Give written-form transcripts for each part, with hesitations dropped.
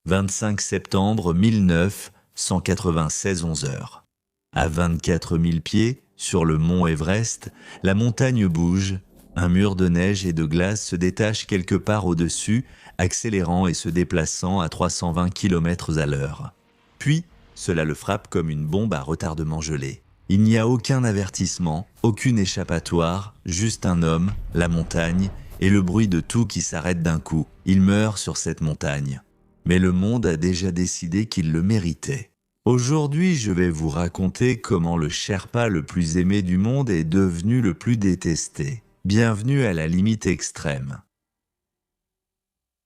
25 septembre 1996, 11 heures. À 24 000 pieds, sur le mont Everest, la montagne bouge. Un mur de neige et de glace se détache quelque part au-dessus, accélérant et se déplaçant à 320 km à l'heure. Puis, cela le frappe comme une bombe à retardement gelé. Il n'y a aucun avertissement, aucune échappatoire, juste un homme, la montagne, et le bruit de tout qui s'arrête d'un coup. Il meurt sur cette montagne. Mais le monde a déjà décidé qu'il le méritait. Aujourd'hui, je vais vous raconter comment le Sherpa le plus aimé du monde est devenu le plus détesté. Bienvenue à la limite extrême.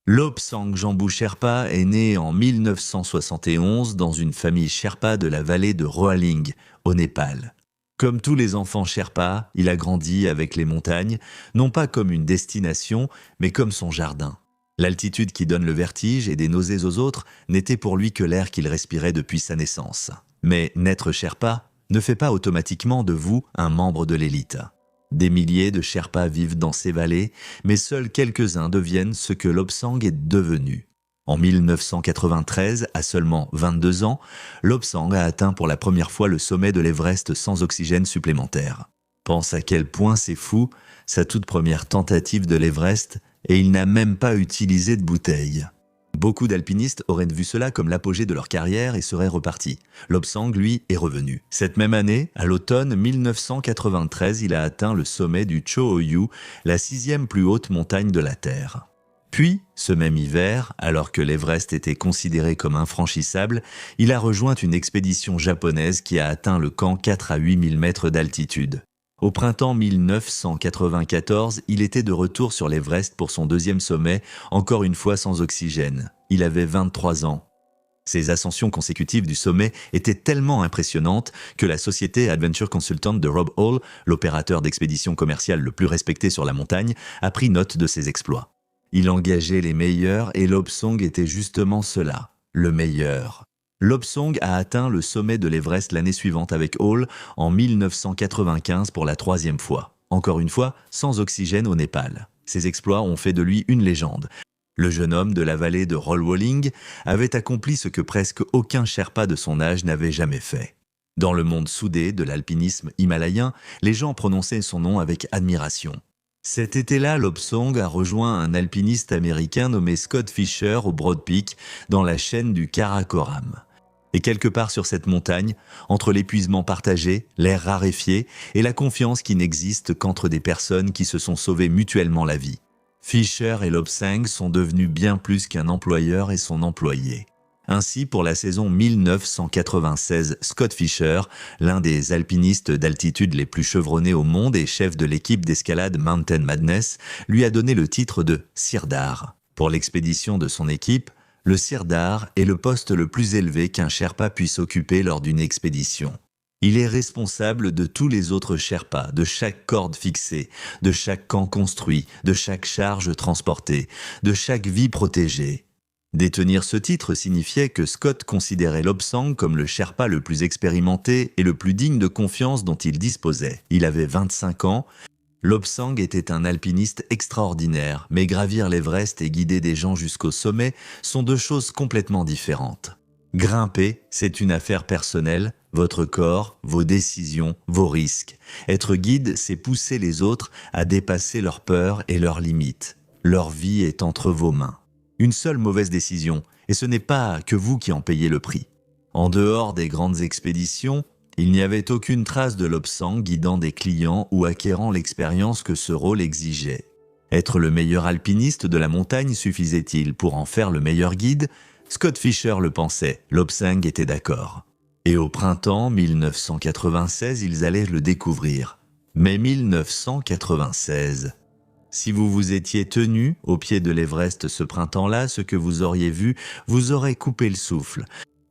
Lobsang Jambu Sherpa est né en 1971 dans une famille Sherpa de la vallée de Roaling, au Népal. Comme tous les enfants Sherpa, il a grandi avec les montagnes, non pas comme une destination, mais comme son jardin. L'altitude qui donne le vertige et des nausées aux autres n'était pour lui que l'air qu'il respirait depuis sa naissance. Mais naître Sherpa ne fait pas automatiquement de vous un membre de l'élite. Des milliers de Sherpas vivent dans ces vallées, mais seuls quelques-uns deviennent ce que Lobsang est devenu. En 1993, à seulement 22 ans, Lobsang a atteint pour la première fois le sommet de l'Everest sans oxygène supplémentaire. Pense à quel point c'est fou, sa toute première tentative de l'Everest, et il n'a même pas utilisé de bouteille. Beaucoup d'alpinistes auraient vu cela comme l'apogée de leur carrière et seraient repartis. Lobsang, lui, est revenu. Cette même année, à l'automne 1993, il a atteint le sommet du Cho Oyu, la 6e plus haute montagne de la Terre. Puis, ce même hiver, alors que l'Everest était considéré comme infranchissable, il a rejoint une expédition japonaise qui a atteint le camp 4 à 8 000 mètres d'altitude. Au printemps 1994, il était de retour sur l'Everest pour son deuxième sommet, encore une fois sans oxygène. Il avait 23 ans. Ces ascensions consécutives du sommet étaient tellement impressionnantes que la société Adventure Consultant de Rob Hall, l'opérateur d'expédition commerciale le plus respecté sur la montagne, a pris note de ses exploits. Il engageait les meilleurs et Lobsang était justement cela, le meilleur. Lobsang a atteint le sommet de l'Everest l'année suivante avec Hall en 1995 pour la 3e fois. Encore une fois, sans oxygène au Népal. Ses exploits ont fait de lui une légende. Le jeune homme de la vallée de Rolwalling avait accompli ce que presque aucun Sherpa de son âge n'avait jamais fait. Dans le monde soudé de l'alpinisme himalayen, les gens prononçaient son nom avec admiration. Cet été-là, Lobsang a rejoint un alpiniste américain nommé Scott Fischer au Broad Peak, dans la chaîne du Karakoram. Et quelque part sur cette montagne, entre l'épuisement partagé, l'air raréfié et la confiance qui n'existe qu'entre des personnes qui se sont sauvées mutuellement la vie, Fischer et Lobsang sont devenus bien plus qu'un employeur et son employé. Ainsi, pour la saison 1996, Scott Fischer, l'un des alpinistes d'altitude les plus chevronnés au monde et chef de l'équipe d'escalade Mountain Madness, lui a donné le titre de Sirdar. Pour l'expédition de son équipe, le Sirdar est le poste le plus élevé qu'un Sherpa puisse occuper lors d'une expédition. Il est responsable de tous les autres Sherpas, de chaque corde fixée, de chaque camp construit, de chaque charge transportée, de chaque vie protégée. Détenir ce titre signifiait que Scott considérait Lobsang comme le Sherpa le plus expérimenté et le plus digne de confiance dont il disposait. Il avait 25 ans. Lobsang était un alpiniste extraordinaire, mais gravir l'Everest et guider des gens jusqu'au sommet sont deux choses complètement différentes. Grimper, c'est une affaire personnelle, votre corps, vos décisions, vos risques. Être guide, c'est pousser les autres à dépasser leurs peurs et leurs limites. Leur vie est entre vos mains. Une seule mauvaise décision, et ce n'est pas que vous qui en payez le prix. En dehors des grandes expéditions, il n'y avait aucune trace de Lobsang guidant des clients ou acquérant l'expérience que ce rôle exigeait. Être le meilleur alpiniste de la montagne suffisait-il pour en faire le meilleur guide ? Scott Fischer le pensait, Lobsang était d'accord. Et au printemps 1996, ils allaient le découvrir. Mais 1996... Si vous vous étiez tenu au pied de l'Everest ce printemps-là, ce que vous auriez vu vous aurait coupé le souffle.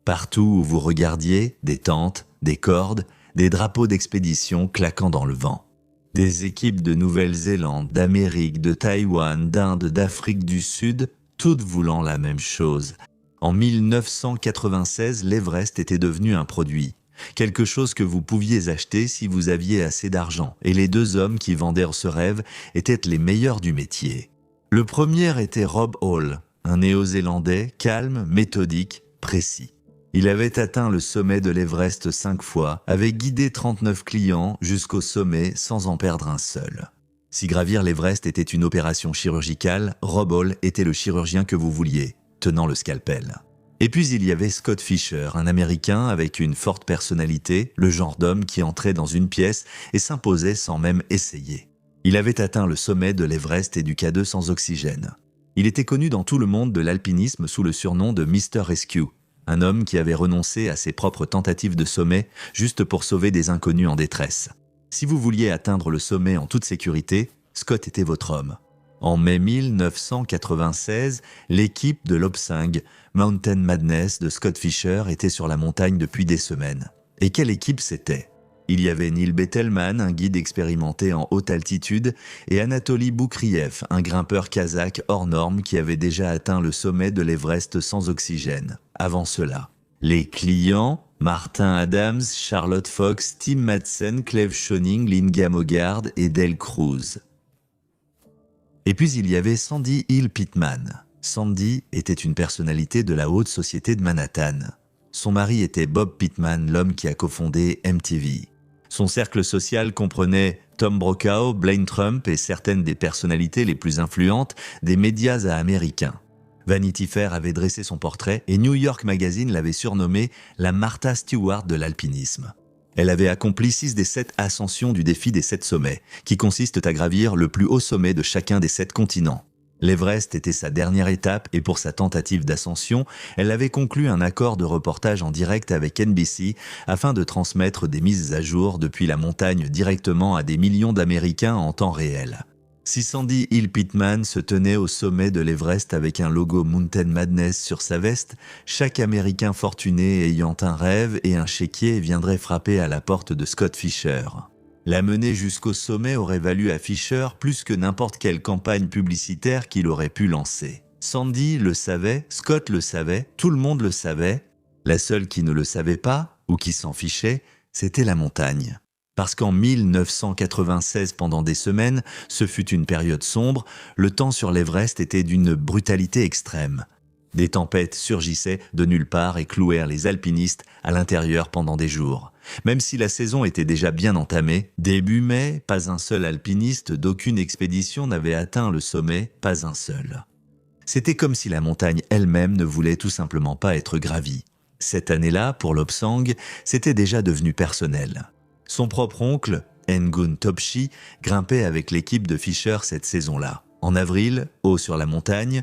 Partout où vous regardiez, des tentes, des cordes, des drapeaux d'expédition claquant dans le vent. Des équipes de Nouvelle-Zélande, d'Amérique, de Taïwan, d'Inde, d'Afrique du Sud, toutes voulant la même chose. En 1996, l'Everest était devenu un produit. Quelque chose que vous pouviez acheter si vous aviez assez d'argent, et les deux hommes qui vendaient ce rêve étaient les meilleurs du métier. Le premier était Rob Hall, un Néo-Zélandais calme, méthodique, précis. Il avait atteint le sommet de l'Everest 5 fois, avait guidé 39 clients jusqu'au sommet sans en perdre un seul. Si gravir l'Everest était une opération chirurgicale, Rob Hall était le chirurgien que vous vouliez, tenant le scalpel. Et puis il y avait Scott Fischer, un Américain avec une forte personnalité, le genre d'homme qui entrait dans une pièce et s'imposait sans même essayer. Il avait atteint le sommet de l'Everest et du K2 sans oxygène. Il était connu dans tout le monde de l'alpinisme sous le surnom de Mr. Rescue, un homme qui avait renoncé à ses propres tentatives de sommet juste pour sauver des inconnus en détresse. Si vous vouliez atteindre le sommet en toute sécurité, Scott était votre homme. En mai 1996, l'équipe de Lobsang, Mountain Madness de Scott Fischer était sur la montagne depuis des semaines. Et quelle équipe c'était ? Il y avait Neil Bettelman, un guide expérimenté en haute altitude, et Anatoly Boukriev, un grimpeur kazakh hors norme qui avait déjà atteint le sommet de l'Everest sans oxygène. Avant cela, les clients, Martin Adams, Charlotte Fox, Tim Madsen, Cleve Schoening, Linga Mogard et Dale Cruz. Et puis il y avait Sandy Hill Pittman. Sandy était une personnalité de la haute société de Manhattan. Son mari était Bob Pittman, l'homme qui a cofondé MTV. Son cercle social comprenait Tom Brokaw, Blaine Trump et certaines des personnalités les plus influentes des médias américains. Vanity Fair avait dressé son portrait et New York Magazine l'avait surnommée la Martha Stewart de l'alpinisme. Elle avait accompli 6 des 7 ascensions du défi des 7 sommets, qui consistent à gravir le plus haut sommet de chacun des 7 continents. L'Everest était sa dernière étape et pour sa tentative d'ascension, elle avait conclu un accord de reportage en direct avec NBC afin de transmettre des mises à jour depuis la montagne directement à des millions d'Américains en temps réel. Si Sandy Hill Pittman se tenait au sommet de l'Everest avec un logo Mountain Madness sur sa veste, chaque Américain fortuné ayant un rêve et un chéquier viendrait frapper à la porte de Scott Fischer. La mener jusqu'au sommet aurait valu à Fischer plus que n'importe quelle campagne publicitaire qu'il aurait pu lancer. Sandy le savait, Scott le savait, tout le monde le savait. La seule qui ne le savait pas, ou qui s'en fichait, c'était la montagne. Parce qu'en 1996, pendant des semaines, ce fut une période sombre, le temps sur l'Everest était d'une brutalité extrême. Des tempêtes surgissaient de nulle part et clouèrent les alpinistes à l'intérieur pendant des jours. Même si la saison était déjà bien entamée, début mai, pas un seul alpiniste d'aucune expédition n'avait atteint le sommet, pas un seul. C'était comme si la montagne elle-même ne voulait tout simplement pas être gravie. Cette année-là, pour Lobsang, c'était déjà devenu personnel. Son propre oncle, Ngun Topshi, grimpait avec l'équipe de Fischer cette saison-là. En avril, haut sur la montagne,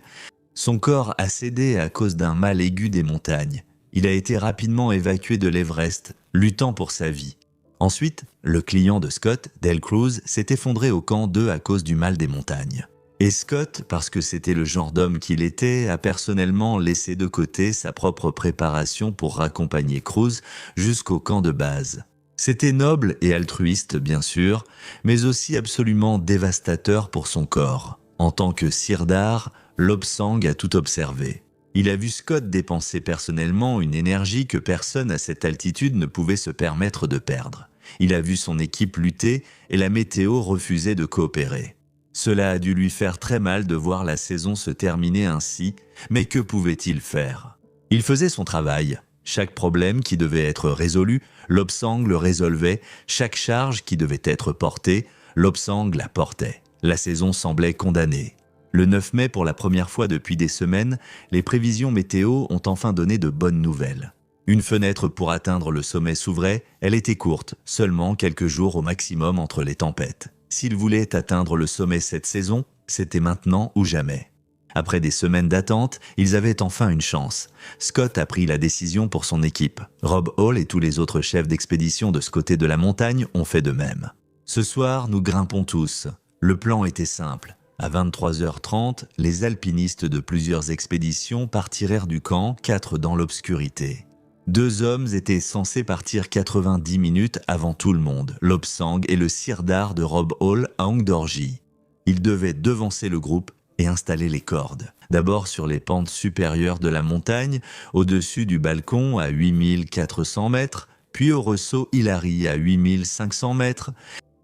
son corps a cédé à cause d'un mal aigu des montagnes. Il a été rapidement évacué de l'Everest, luttant pour sa vie. Ensuite, le client de Scott, Dale Cruz, s'est effondré au camp 2 à cause du mal des montagnes. Et Scott, parce que c'était le genre d'homme qu'il était, a personnellement laissé de côté sa propre préparation pour raccompagner Cruz jusqu'au camp de base. C'était noble et altruiste, bien sûr, mais aussi absolument dévastateur pour son corps. En tant que sirdar, Lobsang a tout observé. Il a vu Scott dépenser personnellement une énergie que personne à cette altitude ne pouvait se permettre de perdre. Il a vu son équipe lutter et la météo refuser de coopérer. Cela a dû lui faire très mal de voir la saison se terminer ainsi, mais que pouvait-il faire ? Il faisait son travail. Chaque problème qui devait être résolu, Lobsang le résolvait. Chaque charge qui devait être portée, Lobsang la portait. La saison semblait condamnée. Le 9 mai, pour la première fois depuis des semaines, les prévisions météo ont enfin donné de bonnes nouvelles. Une fenêtre pour atteindre le sommet s'ouvrait, elle était courte, seulement quelques jours au maximum entre les tempêtes. S'ils voulaient atteindre le sommet cette saison, c'était maintenant ou jamais. Après des semaines d'attente, ils avaient enfin une chance. Scott a pris la décision pour son équipe. Rob Hall et tous les autres chefs d'expédition de ce côté de la montagne ont fait de même. Ce soir, nous grimpons tous. Le plan était simple. À 23h30, les alpinistes de plusieurs expéditions partirent du camp, 4 dans l'obscurité. 2 hommes étaient censés partir 90 minutes avant tout le monde, Lobsang et le sirdar de Rob Hall à Angdorji. Ils devaient devancer le groupe et installer les cordes. D'abord sur les pentes supérieures de la montagne, au-dessus du balcon à 8400 mètres, puis au ressaut Hillary à 8500 mètres,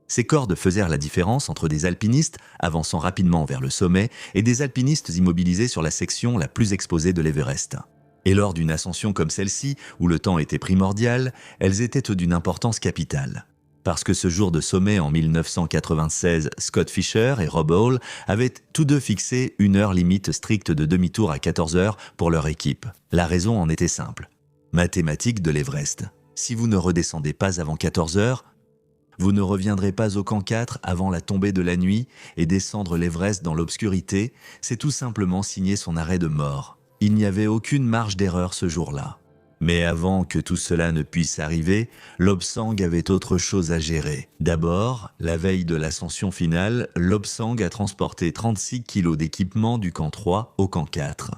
Ces cordes faisaient la différence entre des alpinistes avançant rapidement vers le sommet et des alpinistes immobilisés sur la section la plus exposée de l'Everest. Et lors d'une ascension comme celle-ci, où le temps était primordial, elles étaient d'une importance capitale. Parce que ce jour de sommet en 1996, Scott Fischer et Rob Hall avaient tous deux fixé une heure limite stricte de demi-tour à 14 heures pour leur équipe. La raison en était simple. Mathématique de l'Everest. Si vous ne redescendez pas avant 14 heures, vous ne reviendrez pas au camp 4 avant la tombée de la nuit et descendre l'Everest dans l'obscurité, c'est tout simplement signer son arrêt de mort. Il n'y avait aucune marge d'erreur ce jour-là. Mais avant que tout cela ne puisse arriver, Lobsang avait autre chose à gérer. D'abord, la veille de l'ascension finale, Lobsang a transporté 36 kilos d'équipement du camp 3 au camp 4.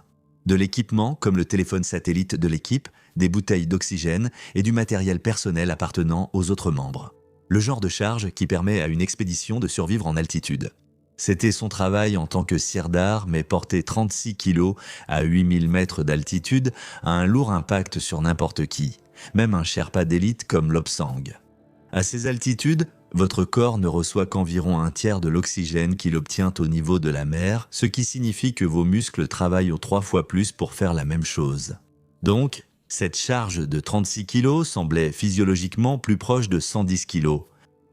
De l'équipement comme le téléphone satellite de l'équipe, des bouteilles d'oxygène et du matériel personnel appartenant aux autres membres. Le genre de charge qui permet à une expédition de survivre en altitude. C'était son travail en tant que sirdar, mais porter 36 kilos à 8000 mètres d'altitude a un lourd impact sur n'importe qui, même un Sherpa d'élite comme Lobsang. À ces altitudes, votre corps ne reçoit qu'environ un tiers de l'oxygène qu'il obtient au niveau de la mer, ce qui signifie que vos muscles travaillent 3 fois plus pour faire la même chose. Donc, cette charge de 36 kilos semblait physiologiquement plus proche de 110 kilos.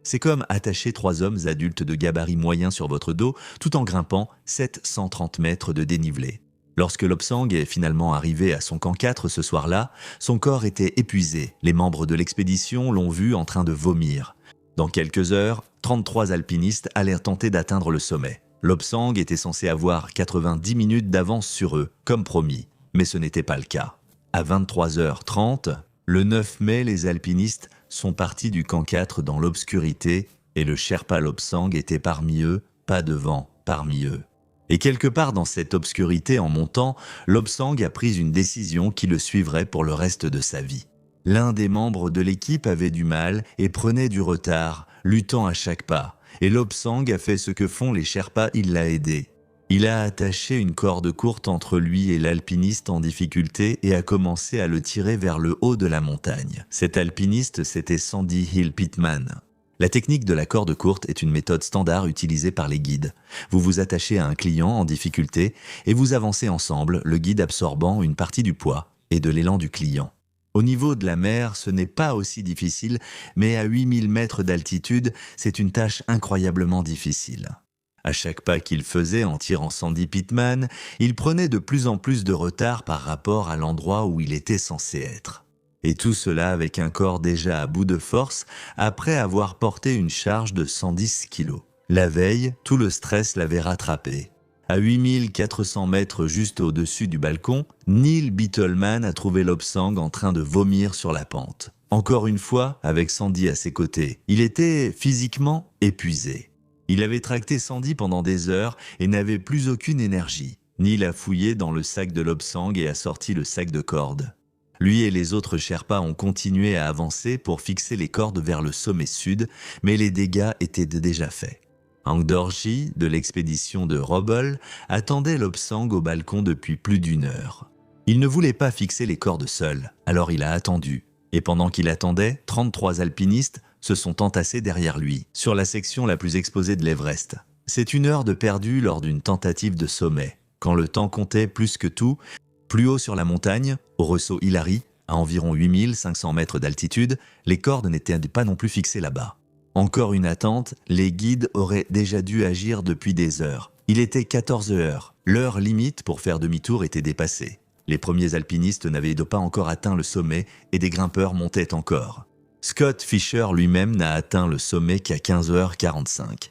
C'est comme attacher 3 hommes adultes de gabarit moyen sur votre dos tout en grimpant 730 mètres de dénivelé. Lorsque Lobsang est finalement arrivé à son camp 4 ce soir-là, son corps était épuisé. Les membres de l'expédition l'ont vu en train de vomir. Dans quelques heures, 33 alpinistes allaient tenter d'atteindre le sommet. Lobsang était censé avoir 90 minutes d'avance sur eux, comme promis, mais ce n'était pas le cas. À 23h30, le 9 mai, les alpinistes sont partis du camp 4 dans l'obscurité et le Sherpa Lobsang était parmi eux, pas devant, parmi eux. Et quelque part dans cette obscurité en montant, Lobsang a pris une décision qui le suivrait pour le reste de sa vie. L'un des membres de l'équipe avait du mal et prenait du retard, luttant à chaque pas. Et Lobsang a fait ce que font les Sherpas, il l'a aidé. Il a attaché une corde courte entre lui et l'alpiniste en difficulté et a commencé à le tirer vers le haut de la montagne. Cet alpiniste, c'était Sandy Hill Pittman. La technique de la corde courte est une méthode standard utilisée par les guides. Vous vous attachez à un client en difficulté et vous avancez ensemble, le guide absorbant une partie du poids et de l'élan du client. Au niveau de la mer, ce n'est pas aussi difficile, mais à 8000 mètres d'altitude, c'est une tâche incroyablement difficile. À chaque pas qu'il faisait en tirant Sandy Pittman, il prenait de plus en plus de retard par rapport à l'endroit où il était censé être. Et tout cela avec un corps déjà à bout de force après avoir porté une charge de 110 kilos. La veille, tout le stress l'avait rattrapé. À 8400 mètres juste au-dessus du balcon, Neil Beetleman a trouvé Lobsang en train de vomir sur la pente. Encore une fois, avec Sandy à ses côtés, il était physiquement épuisé. Il avait tracté Sandy pendant des heures et n'avait plus aucune énergie. Neil a fouillé dans le sac de Lobsang et a sorti le sac de cordes. Lui et les autres Sherpas ont continué à avancer pour fixer les cordes vers le sommet sud, mais les dégâts étaient déjà faits. Hank Dorji, de l'expédition de Rob Hall, attendait Lobsang au balcon depuis plus d'1 heure. Il ne voulait pas fixer les cordes seul, alors il a attendu. Et pendant qu'il attendait, 33 alpinistes se sont entassés derrière lui, sur la section la plus exposée de l'Everest. C'est 1 heure de perdu lors d'une tentative de sommet, quand le temps comptait plus que tout. Plus haut sur la montagne, au ressaut Hillary, à environ 8500 mètres d'altitude, les cordes n'étaient pas non plus fixées là-bas. Encore une attente, les guides auraient déjà dû agir depuis des heures. Il était 14 heures, l'heure limite pour faire demi-tour était dépassée. Les premiers alpinistes n'avaient pas encore atteint le sommet et des grimpeurs montaient encore. Scott Fischer lui-même n'a atteint le sommet qu'à 15h45.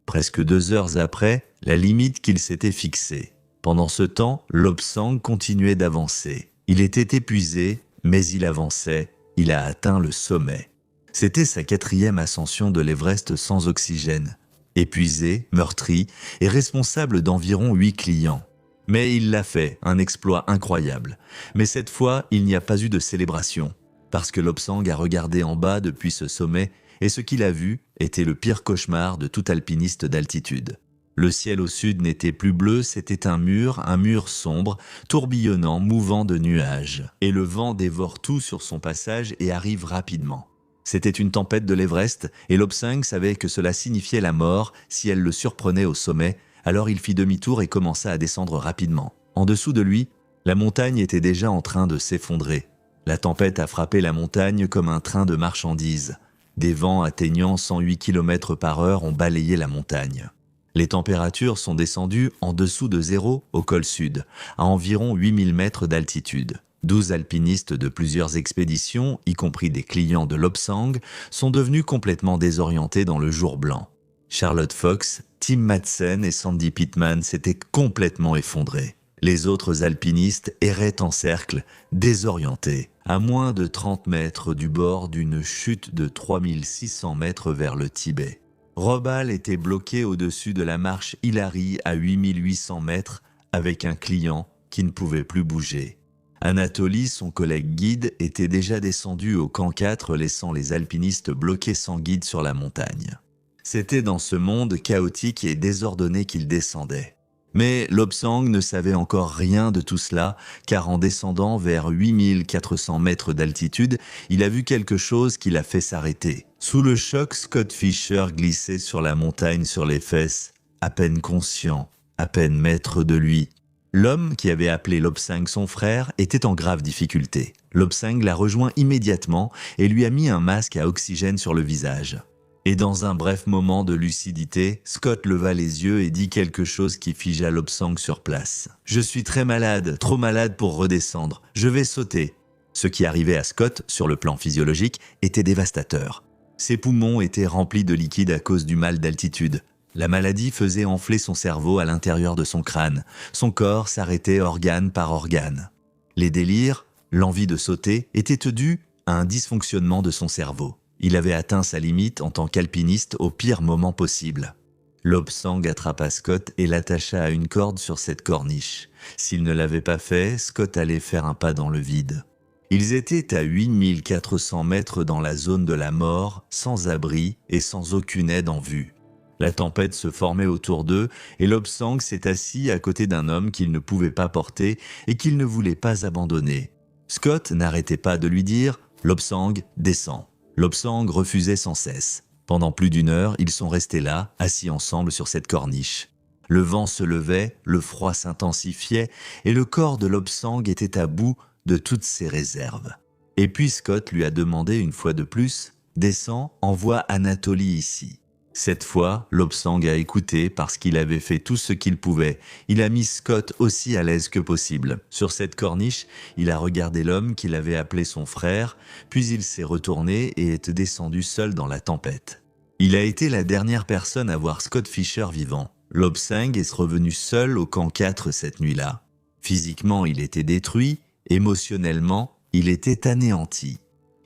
Presque 2 heures après, la limite qu'il s'était fixée. Pendant ce temps, Lobsang continuait d'avancer. Il était épuisé, mais il avançait. Il a atteint le sommet. C'était sa 4e ascension de l'Everest sans oxygène. Épuisé, meurtri et responsable d'environ 8 clients. Mais il l'a fait, un exploit incroyable. Mais cette fois, il n'y a pas eu de célébration. Parce que Lobsang a regardé en bas depuis ce sommet et ce qu'il a vu était le pire cauchemar de tout alpiniste d'altitude. Le ciel au sud n'était plus bleu, c'était un mur sombre, tourbillonnant, mouvant de nuages. Et le vent dévore tout sur son passage et arrive rapidement. C'était une tempête de l'Everest et Lobsang savait que cela signifiait la mort si elle le surprenait au sommet, alors il fit demi-tour et commença à descendre rapidement. En dessous de lui, la montagne était déjà en train de s'effondrer. La tempête a frappé la montagne comme un train de marchandises. Des vents atteignant 108 km/h ont balayé la montagne. Les températures sont descendues en dessous de zéro au col sud, à environ 8000 mètres d'altitude. 12 alpinistes de plusieurs expéditions, y compris des clients de Lobsang, sont devenus complètement désorientés dans le jour blanc. Charlotte Fox, Tim Madsen et Sandy Pittman s'étaient complètement effondrés. Les autres alpinistes erraient en cercle, désorientés, à moins de 30 mètres du bord d'une chute de 3600 mètres vers le Tibet. Rob Hall était bloqué au-dessus de la marche Hillary à 8800 mètres avec un client qui ne pouvait plus bouger. Anatoly, son collègue guide, était déjà descendu au camp 4, laissant les alpinistes bloqués sans guide sur la montagne. C'était dans ce monde chaotique et désordonné qu'il descendait. Mais Lobsang ne savait encore rien de tout cela, car en descendant vers 8400 mètres d'altitude, il a vu quelque chose qui l'a fait s'arrêter. Sous le choc, Scott Fischer glissait sur la montagne sur les fesses, à peine conscient, à peine maître de lui. L'homme qui avait appelé Lobsang son frère était en grave difficulté. Lobsang l'a rejoint immédiatement et lui a mis un masque à oxygène sur le visage. Et dans un bref moment de lucidité, Scott leva les yeux et dit quelque chose qui figea Lobsang sur place. « Je suis très malade, trop malade pour redescendre. Je vais sauter. » Ce qui arrivait à Scott, sur le plan physiologique, était dévastateur. Ses poumons étaient remplis de liquide à cause du mal d'altitude. La maladie faisait enfler son cerveau à l'intérieur de son crâne. Son corps s'arrêtait organe par organe. Les délires, l'envie de sauter, étaient dus à un dysfonctionnement de son cerveau. Il avait atteint sa limite en tant qu'alpiniste au pire moment possible. Lobsang attrapa Scott et l'attacha à une corde sur cette corniche. S'il ne l'avait pas fait, Scott allait faire un pas dans le vide. Ils étaient à 8400 mètres dans la zone de la mort, sans abri et sans aucune aide en vue. La tempête se formait autour d'eux et Lobsang s'est assis à côté d'un homme qu'il ne pouvait pas porter et qu'il ne voulait pas abandonner. Scott n'arrêtait pas de lui dire « Lobsang, descends ». Lobsang refusait sans cesse. Pendant plus d'une heure, ils sont restés là, assis ensemble sur cette corniche. Le vent se levait, le froid s'intensifiait et le corps de Lobsang était à bout de toutes ses réserves. Et puis Scott lui a demandé une fois de plus « Descends, envoie Anatoly ici ». Cette fois, Lobsang a écouté parce qu'il avait fait tout ce qu'il pouvait. Il a mis Scott aussi à l'aise que possible. Sur cette corniche, il a regardé l'homme qu'il avait appelé son frère, puis il s'est retourné et est descendu seul dans la tempête. Il a été la dernière personne à voir Scott Fischer vivant. Lobsang est revenu seul au camp 4 cette nuit-là. Physiquement, il était détruit, émotionnellement, il était anéanti.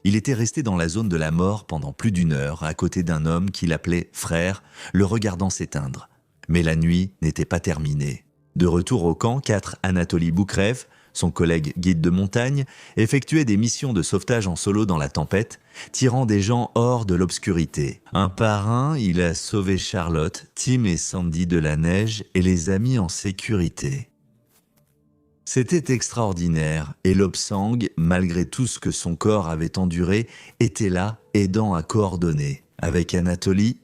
Il était resté dans la zone de la mort pendant plus d'une heure, à côté d'un homme qu'il appelait frère, le regardant s'éteindre. Mais la nuit n'était pas terminée. De retour au camp 4, Anatoly Boukrev, son collègue guide de montagne, effectuait des missions de sauvetage en solo dans la tempête, tirant des gens hors de l'obscurité. Un par un, il a sauvé Charlotte, Tim et Sandy de la neige et les a mis en sécurité. C'était extraordinaire, et Lobsang, malgré tout ce que son corps avait enduré, était là, aidant à coordonner. Avec Anatoly,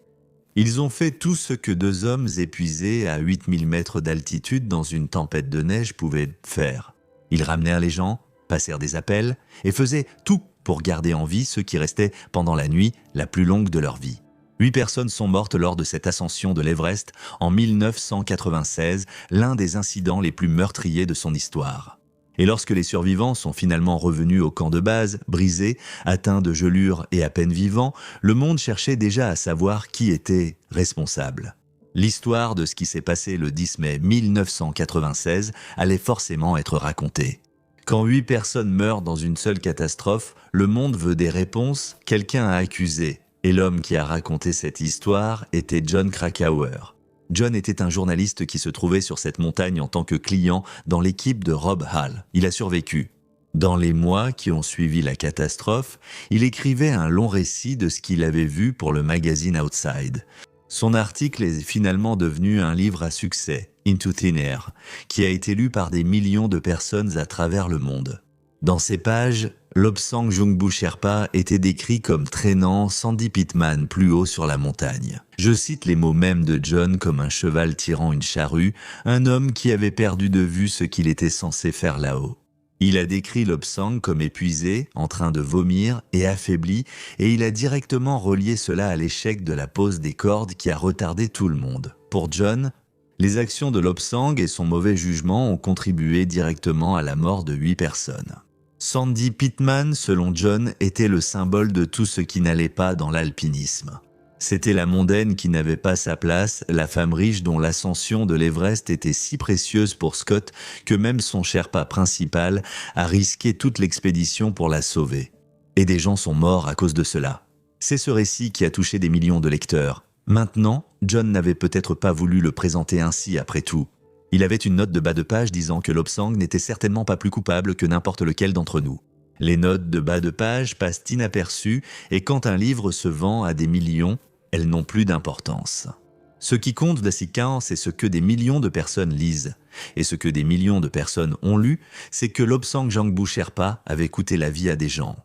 ils ont fait tout ce que deux hommes épuisés à 8000 mètres d'altitude dans une tempête de neige pouvaient faire. Ils ramenèrent les gens, passèrent des appels, et faisaient tout pour garder en vie ceux qui restaient pendant la nuit la plus longue de leur vie. 8 personnes sont mortes lors de cette ascension de l'Everest en 1996, l'un des incidents les plus meurtriers de son histoire. Et lorsque les survivants sont finalement revenus au camp de base, brisés, atteints de gelures et à peine vivants, le monde cherchait déjà à savoir qui était responsable. L'histoire de ce qui s'est passé le 10 mai 1996 allait forcément être racontée. Quand 8 personnes meurent dans une seule catastrophe, le monde veut des réponses, quelqu'un a accusé. Et l'homme qui a raconté cette histoire était Jon Krakauer. Jon était un journaliste qui se trouvait sur cette montagne en tant que client dans l'équipe de Rob Hall. Il a survécu. Dans les mois qui ont suivi la catastrophe, il écrivait un long récit de ce qu'il avait vu pour le magazine Outside. Son article est finalement devenu un livre à succès, Into Thin Air, qui a été lu par des millions de personnes à travers le monde. Dans ces pages, Lobsang Jungbu Sherpa était décrit comme traînant Sandy Pitman plus haut sur la montagne. Je cite les mots mêmes de John comme un cheval tirant une charrue, un homme qui avait perdu de vue ce qu'il était censé faire là-haut. Il a décrit Lobsang comme épuisé, en train de vomir et affaibli, et il a directement relié cela à l'échec de la pose des cordes qui a retardé tout le monde. Pour John, les actions de Lobsang et son mauvais jugement ont contribué directement à la mort de 8 personnes. Sandy Pitman, selon John, était le symbole de tout ce qui n'allait pas dans l'alpinisme. C'était la mondaine qui n'avait pas sa place, la femme riche dont l'ascension de l'Everest était si précieuse pour Scott que même son Sherpa principal a risqué toute l'expédition pour la sauver. Et des gens sont morts à cause de cela. C'est ce récit qui a touché des millions de lecteurs. Maintenant, John n'avait peut-être pas voulu le présenter ainsi après tout. Il avait une note de bas de page disant que Lobsang n'était certainement pas plus coupable que n'importe lequel d'entre nous. Les notes de bas de page passent inaperçues et quand un livre se vend à des millions, elles n'ont plus d'importance. Ce qui compte d'assez c'est ce que des millions de personnes lisent. Et ce que des millions de personnes ont lu, c'est que Lobsang Jungbu Sherpa avait coûté la vie à des gens.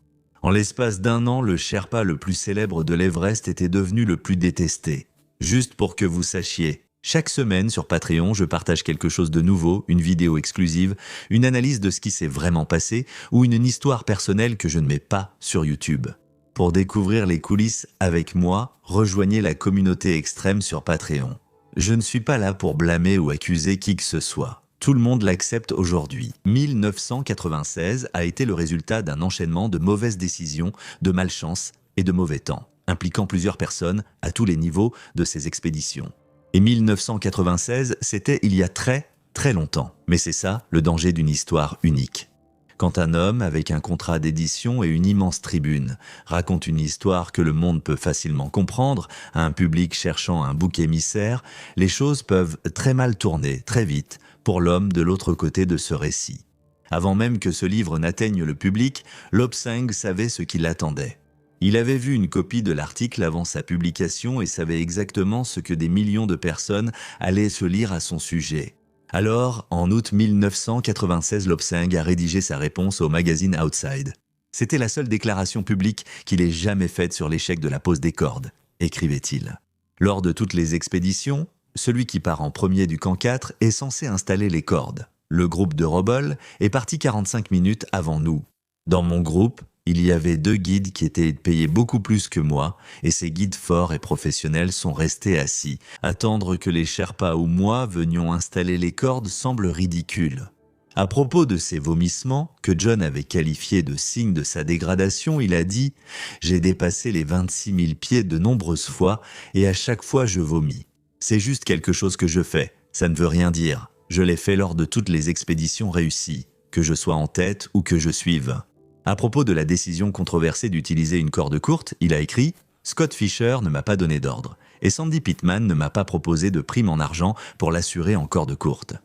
En l'espace d'1 an, le Sherpa le plus célèbre de l'Everest était devenu le plus détesté. Juste pour que vous sachiez, chaque semaine sur Patreon, je partage quelque chose de nouveau, une vidéo exclusive, une analyse de ce qui s'est vraiment passé ou une histoire personnelle que je ne mets pas sur YouTube. Pour découvrir les coulisses avec moi, rejoignez la communauté extrême sur Patreon. Je ne suis pas là pour blâmer ou accuser qui que ce soit. Tout le monde l'accepte aujourd'hui. 1996 a été le résultat d'un enchaînement de mauvaises décisions, de malchance et de mauvais temps, impliquant plusieurs personnes à tous les niveaux de ces expéditions. Et 1996, c'était il y a très longtemps. Mais c'est ça, le danger d'une histoire unique. Quand un homme, avec un contrat d'édition et une immense tribune, raconte une histoire que le monde peut facilement comprendre, à un public cherchant un bouc émissaire, les choses peuvent très mal tourner, très vite, pour l'homme de l'autre côté de ce récit. Avant même que ce livre n'atteigne le public, Lobsang savait ce qui l'attendait. Il avait vu une copie de l'article avant sa publication et savait exactement ce que des millions de personnes allaient se lire à son sujet. Alors, en août 1996, Lobsang a rédigé sa réponse au magazine Outside. C'était la seule déclaration publique qu'il ait jamais faite sur l'échec de la pose des cordes, écrivait-il. Lors de toutes les expéditions, celui qui part en premier du camp 4 est censé installer les cordes. Le groupe de Robol est parti 45 minutes avant nous. Dans mon groupe, il y avait 2 guides qui étaient payés beaucoup plus que moi, et ces guides forts et professionnels sont restés assis. Attendre que les Sherpas ou moi venions installer les cordes semble ridicule. À propos de ces vomissements, que John avait qualifiés de signe de sa dégradation, il a dit « J'ai dépassé les 26 000 pieds de nombreuses fois, et à chaque fois je vomis. C'est juste quelque chose que je fais, ça ne veut rien dire. Je l'ai fait lors de toutes les expéditions réussies, que je sois en tête ou que je suive. » À propos de la décision controversée d'utiliser une corde courte, il a écrit « Scott Fisher ne m'a pas donné d'ordre, et Sandy Pitman ne m'a pas proposé de prime en argent pour l'assurer en corde courte.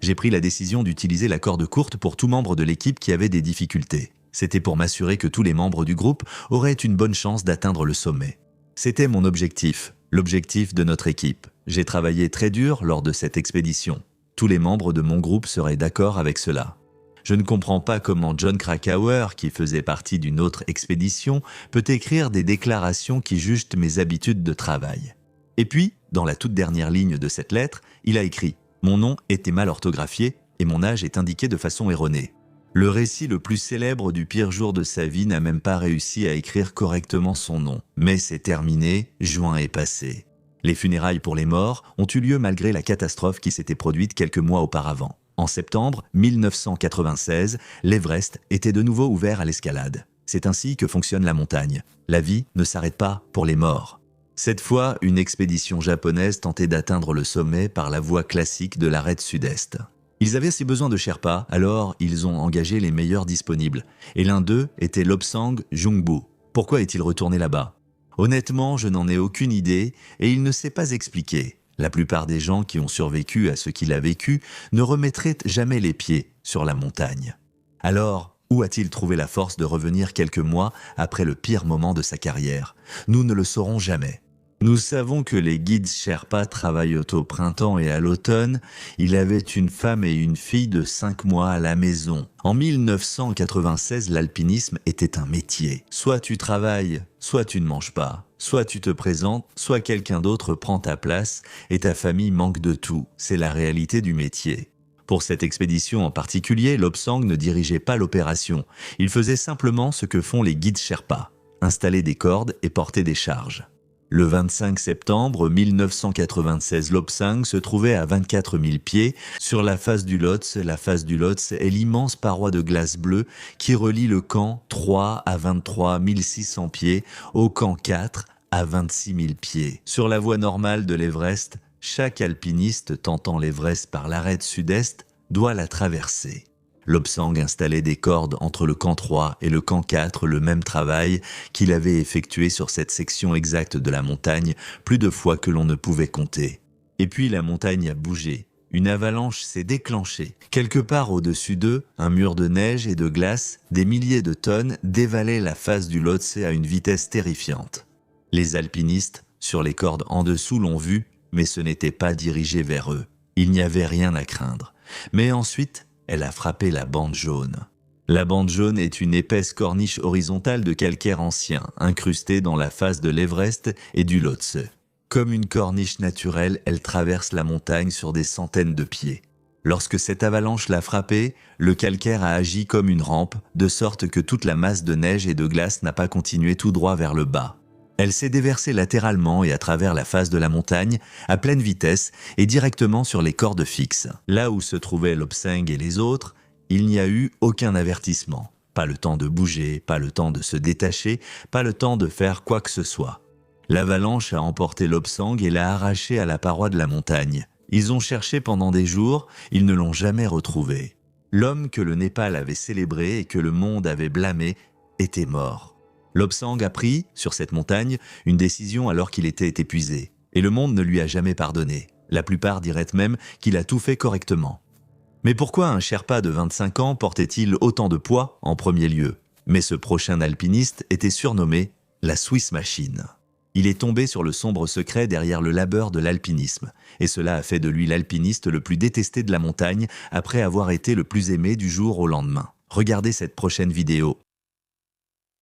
J'ai pris la décision d'utiliser la corde courte pour tout membre de l'équipe qui avait des difficultés. C'était pour m'assurer que tous les membres du groupe auraient une bonne chance d'atteindre le sommet. C'était mon objectif, l'objectif de notre équipe. J'ai travaillé très dur lors de cette expédition. Tous les membres de mon groupe seraient d'accord avec cela. Je ne comprends pas comment Jon Krakauer, qui faisait partie d'une autre expédition, peut écrire des déclarations qui jugent mes habitudes de travail. » Et puis, dans la toute dernière ligne de cette lettre, il a écrit « Mon nom était mal orthographié et mon âge est indiqué de façon erronée. » Le récit le plus célèbre du pire jour de sa vie n'a même pas réussi à écrire correctement son nom. Mais c'est terminé, juin est passé. Les funérailles pour les morts ont eu lieu malgré la catastrophe qui s'était produite quelques mois auparavant. En septembre 1996, l'Everest était de nouveau ouvert à l'escalade. C'est ainsi que fonctionne la montagne. La vie ne s'arrête pas pour les morts. Cette fois, une expédition japonaise tentait d'atteindre le sommet par la voie classique de l'arête sud-est. Ils avaient si besoin de Sherpas, alors ils ont engagé les meilleurs disponibles. Et l'un d'eux était Lobsang Jungbu. Pourquoi est-il retourné là-bas ? Honnêtement, je n'en ai aucune idée et il ne s'est pas expliqué. La plupart des gens qui ont survécu à ce qu'il a vécu ne remettraient jamais les pieds sur la montagne. Alors, où a-t-il trouvé la force de revenir quelques mois après le pire moment de sa carrière ? Nous ne le saurons jamais. Nous savons que les guides Sherpas travaillent au printemps et à l'automne. Il avait une femme et une fille de 5 mois à la maison. En 1996, l'alpinisme était un métier. Soit tu travailles, soit tu ne manges pas. Soit tu te présentes, soit quelqu'un d'autre prend ta place et ta famille manque de tout. C'est la réalité du métier. Pour cette expédition en particulier, Lobsang ne dirigeait pas l'opération. Il faisait simplement ce que font les guides Sherpas, installer des cordes et porter des charges. Le 25 septembre 1996, Lobsang se trouvait à 24 000 pieds sur la face du Lhotse. La face du Lhotse est l'immense paroi de glace bleue qui relie le camp 3 à 23 600 pieds au camp 4 à 26 000 pieds. Sur la voie normale de l'Everest, chaque alpiniste tentant l'Everest par l'arête sud-est doit la traverser. Lobsang installait des cordes entre le camp 3 et le camp 4, le même travail qu'il avait effectué sur cette section exacte de la montagne plus de fois que l'on ne pouvait compter. Et puis la montagne a bougé. Une avalanche s'est déclenchée. Quelque part au-dessus d'eux, un mur de neige et de glace, des milliers de tonnes dévalaient la face du Lhotse à une vitesse terrifiante. Les alpinistes, sur les cordes en dessous, l'ont vu, mais ce n'était pas dirigé vers eux. Il n'y avait rien à craindre. Mais ensuite, elle a frappé la bande jaune. La bande jaune est une épaisse corniche horizontale de calcaire ancien, incrustée dans la face de l'Everest et du Lhotse. Comme une corniche naturelle, elle traverse la montagne sur des centaines de pieds. Lorsque cette avalanche l'a frappée, le calcaire a agi comme une rampe, de sorte que toute la masse de neige et de glace n'a pas continué tout droit vers le bas. Elle s'est déversée latéralement et à travers la face de la montagne, à pleine vitesse et directement sur les cordes fixes. Là où se trouvaient Lobsang et les autres, il n'y a eu aucun avertissement. Pas le temps de bouger, pas le temps de se détacher, pas le temps de faire quoi que ce soit. L'avalanche a emporté Lobsang et l'a arraché à la paroi de la montagne. Ils ont cherché pendant des jours, ils ne l'ont jamais retrouvé. L'homme que le Népal avait célébré et que le monde avait blâmé était mort. Lobsang a pris, sur cette montagne, une décision alors qu'il était épuisé. Et le monde ne lui a jamais pardonné. La plupart diraient même qu'il a tout fait correctement. Mais pourquoi un Sherpa de 25 ans portait-il autant de poids en premier lieu? Mais ce prochain alpiniste était surnommé la Swiss Machine. Il est tombé sur le sombre secret derrière le labeur de l'alpinisme. Et cela a fait de lui l'alpiniste le plus détesté de la montagne après avoir été le plus aimé du jour au lendemain. Regardez cette prochaine vidéo